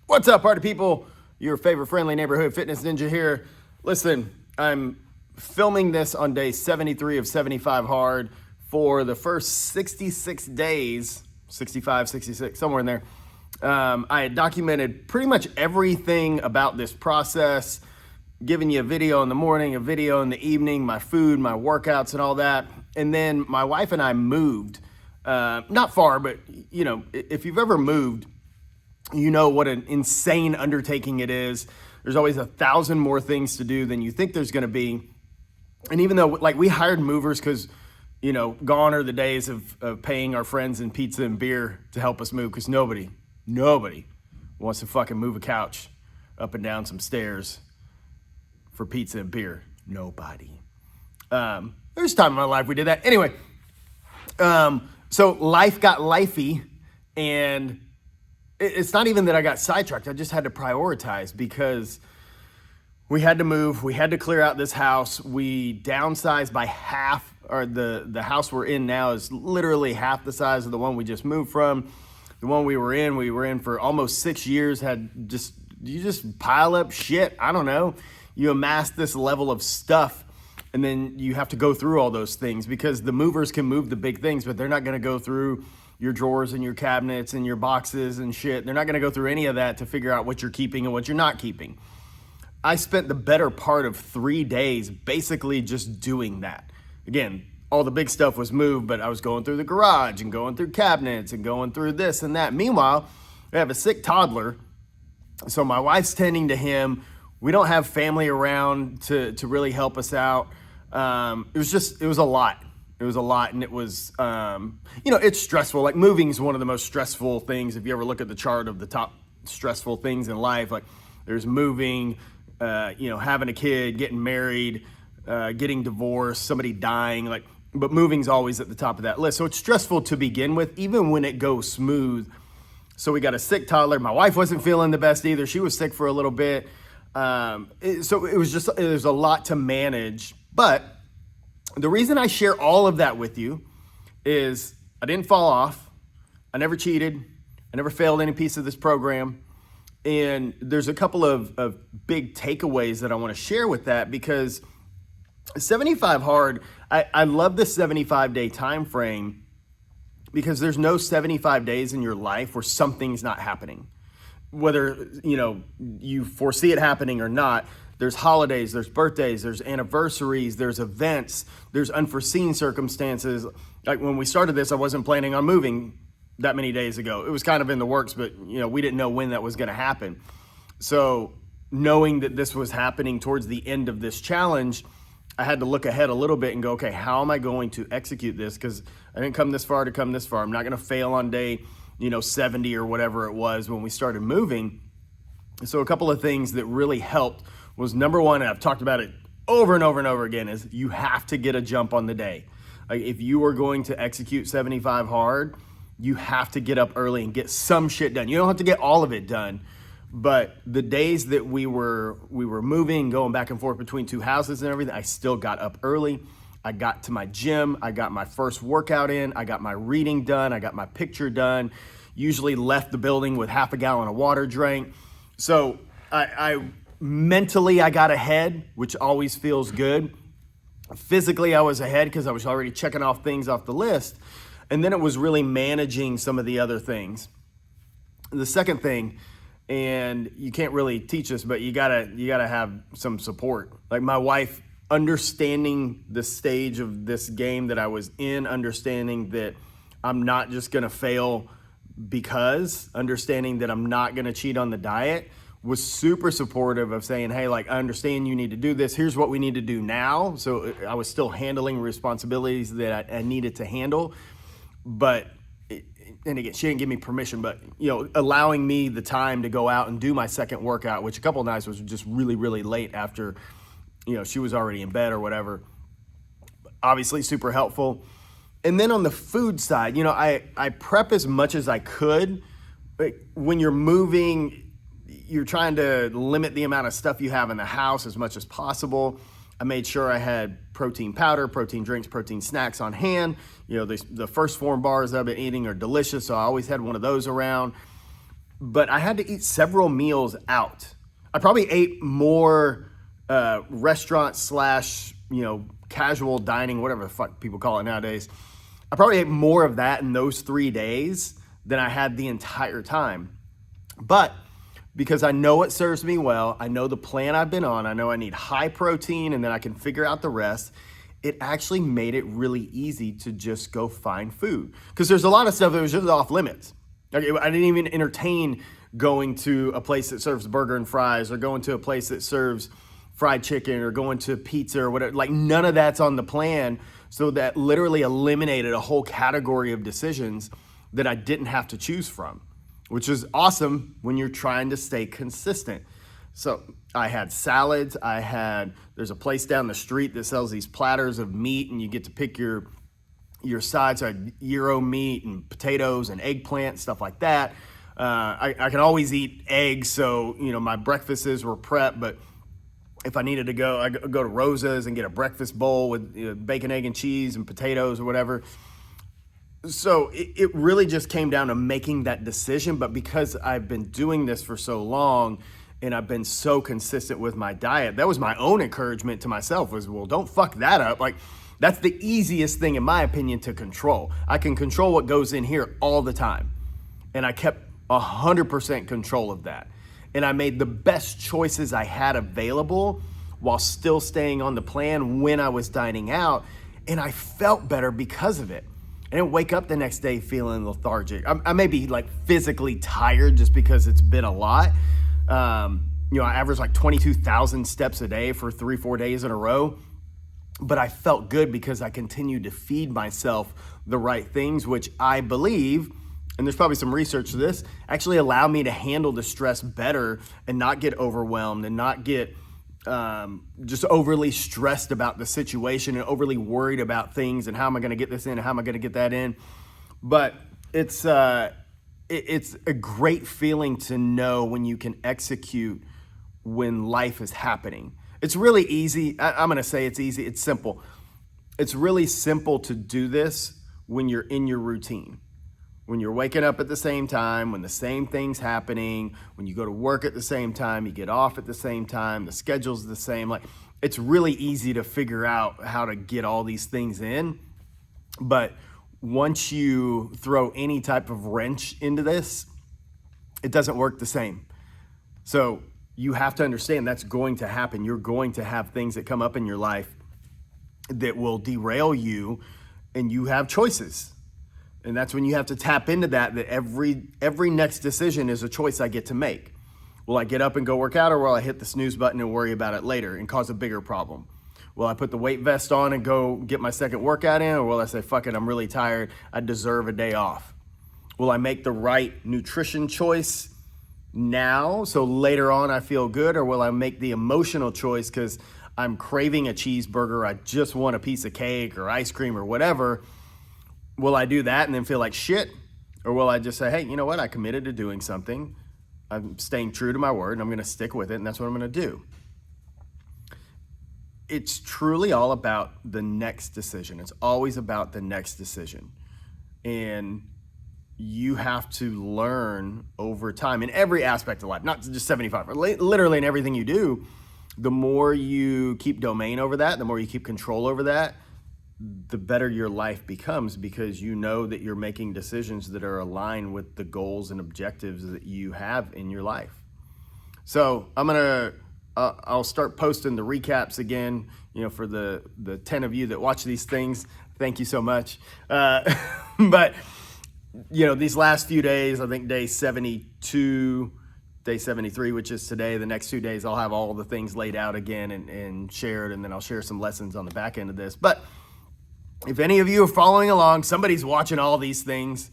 What's up, party people? Your favorite friendly neighborhood fitness ninja here. Listen, I'm filming this on day 73 of 75 hard for the first 66 days, 65, 66, somewhere in there. I had documented pretty much everything about this process, giving you a video in the morning, a video in the evening, my food, my workouts and all that. And then my wife and I moved, not far, but you know, if you've ever moved, you know what an insane undertaking it is. There's always 1,000 more things to do than you think there's gonna be. And even though, like, we hired movers because, you know, gone are the days of paying our friends in pizza and beer to help us move, because nobody wants to fucking move a couch up and down some stairs for pizza and beer. Nobody. There's a time in my life we did that. Anyway, so life got lifey, and it's not even that I got sidetracked. I just had to prioritize because we had to move. We had to clear out this house. We downsized by half, or the house we're in now is literally half the size of the one we just moved from. The one we were in for almost 6 years, you just pile up shit. I don't know. You amass this level of stuff, and then you have to go through all those things, because the movers can move the big things, but they're not going to go through your drawers and your cabinets and your boxes and shit. They're not gonna go through any of that to figure out what you're keeping and what you're not keeping. I spent the better part of 3 days basically just doing that. Again, all the big stuff was moved, but I was going through the garage and going through cabinets and going through this and that. Meanwhile, I have a sick toddler, so my wife's tending to him. We don't have family around to really help us out. It was a lot. It was a lot, and it was, it's stressful. Like, moving is one of the most stressful things. If you ever look at the chart of the top stressful things in life, like there's moving, having a kid, getting married, getting divorced, somebody dying, but moving's always at the top of that list. So it's stressful to begin with, even when it goes smooth. So we got a sick toddler. My wife wasn't feeling the best either. She was sick for a little bit. So it was a lot to manage, but the reason I share all of that with you is I didn't fall off. I never cheated. I never failed any piece of this program. And there's a couple of big takeaways that I want to share with that, because 75 hard, I love the 75-day time frame, because there's no 75 days in your life where something's not happening. Whether, you foresee it happening or not. There's holidays, there's birthdays, there's anniversaries, there's events, there's unforeseen circumstances. Like when we started this, I wasn't planning on moving that many days ago. It was kind of in the works, but we didn't know when that was going to happen. So knowing that this was happening towards the end of this challenge, I had to look ahead a little bit and go, okay, how am I going to execute this? Because I didn't come this far to come this far. I'm not going to fail on day, 70 or whatever it was when we started moving. So a couple of things that really helped was, number one, and I've talked about it over and over and over again, is you have to get a jump on the day. Like, if you are going to execute 75 hard, you have to get up early and get some shit done. You don't have to get all of it done, but the days that we were moving, going back and forth between two houses and everything, I still got up early. I got to my gym. I got my first workout in. I got my reading done. I got my picture done. Usually left the building with half a gallon of water drank. So mentally, I got ahead, which always feels good. Physically, I was ahead because I was already checking off things off the list. And then it was really managing some of the other things. The second thing, and you can't really teach this, but you gotta have some support. Like, my wife, understanding the stage of this game that I was in, understanding that I'm not just gonna fail because, understanding that I'm not gonna cheat on the diet, was super supportive of saying, hey, I understand you need to do this. Here's what we need to do now. So I was still handling responsibilities that I needed to handle. But, and again, she didn't give me permission, but, allowing me the time to go out and do my second workout, which a couple of nights was just really, really late after, she was already in bed or whatever. Obviously super helpful. And then on the food side, I prep as much as I could. But when you're moving, you're trying to limit the amount of stuff you have in the house as much as possible. I made sure I had protein powder, protein drinks, protein snacks on hand. The first form bars I've been eating are delicious, so I always had one of those around. but I had to eat several meals out. I probably ate more restaurant slash, casual dining, whatever the fuck people call it nowadays. I probably ate more of that in those 3 days than I had the entire time. But because I know it serves me well, I know the plan I've been on, I know I need high protein, and then I can figure out the rest, it actually made it really easy to just go find food. Because there's a lot of stuff that was just off limits. I didn't even entertain going to a place that serves burger and fries, or going to a place that serves fried chicken, or going to pizza or whatever. Like, none of that's on the plan. So that literally eliminated a whole category of decisions that I didn't have to choose from, which is awesome when you're trying to stay consistent. So I had salads. There's a place down the street that sells these platters of meat, and you get to pick your sides. So I had gyro meat and potatoes and eggplant, stuff like that. I can always eat eggs, so my breakfasts were prepped. But if I needed to go, I go to Rosa's and get a breakfast bowl with bacon, egg, and cheese and potatoes or whatever. So it really just came down to making that decision. But because I've been doing this for so long and I've been so consistent with my diet, that was my own encouragement to myself was, well, don't fuck that up. Like, that's the easiest thing, in my opinion, to control. I can control what goes in here all the time. And I kept 100% control of that. And I made the best choices I had available while still staying on the plan when I was dining out. And I felt better because of it. I didn't wake up the next day feeling lethargic. I may be like physically tired just because it's been a lot. I averaged like 22,000 steps a day for 3-4 days in a row. But I felt good because I continued to feed myself the right things, which I believe, and there's probably some research to this, actually allow me to handle the stress better and not get overwhelmed and not get just overly stressed about the situation and overly worried about things and how am I going to get this in and how am I going to get that in. But it's a great feeling to know when you can execute when life is happening. It's really easy. I'm going to say it's easy. It's simple. It's really simple to do this when you're in your routine. When you're waking up at the same time, when the same thing's happening, when you go to work at the same time, you get off at the same time, the schedule's the same. Like, it's really easy to figure out how to get all these things in. But once you throw any type of wrench into this, it doesn't work the same. So you have to understand that's going to happen. You're going to have things that come up in your life that will derail you, and you have choices. And that's when you have to tap into that every next decision is a choice I get to make. Will I get up and go work out, or will I hit the snooze button and worry about it later and cause a bigger problem? Will I put the weight vest on and go get my second workout in, or will I say, fuck it, I'm really tired, I deserve a day off? Will I make the right nutrition choice now so later on I feel good, or will I make the emotional choice because I'm craving a cheeseburger, I just want a piece of cake or ice cream or whatever? Will I do that and then feel like shit? Or will I just say, hey, you know what? I committed to doing something. I'm staying true to my word, and I'm going to stick with it, and that's what I'm going to do. It's truly all about the next decision. It's always about the next decision. And you have to learn over time in every aspect of life, not just 75, literally in everything you do. The more you keep domain over that, the more you keep control over that, the better your life becomes, because you know that you're making decisions that are aligned with the goals and objectives that you have in your life. So I'll start posting the recaps again, for the 10 of you that watch these things. Thank you so much. But these last few days, I think day 72, day 73, which is today, the next 2 days, I'll have all the things laid out again and shared, and then I'll share some lessons on the back end of this. But if any of you are following along, somebody's watching all these things.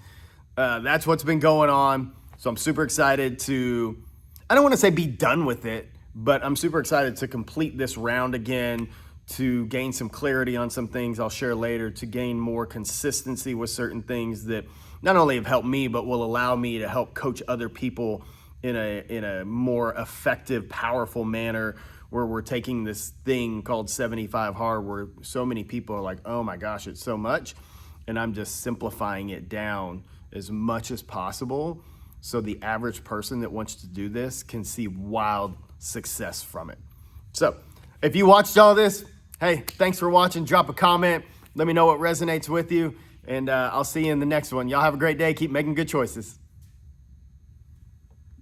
That's what's been going on. So I'm super excited I don't want to say be done with it, but I'm super excited to complete this round again, to gain some clarity on some things I'll share later, to gain more consistency with certain things that not only have helped me, but will allow me to help coach other people in a more effective, powerful manner, where we're taking this thing called 75 hard, where so many people are like, oh my gosh, it's so much. And I'm just simplifying it down as much as possible so the average person that wants to do this can see wild success from it. So if you watched all this, hey, thanks for watching. Drop a comment. Let me know what resonates with you, and I'll see you in the next one. Y'all have a great day. Keep making good choices.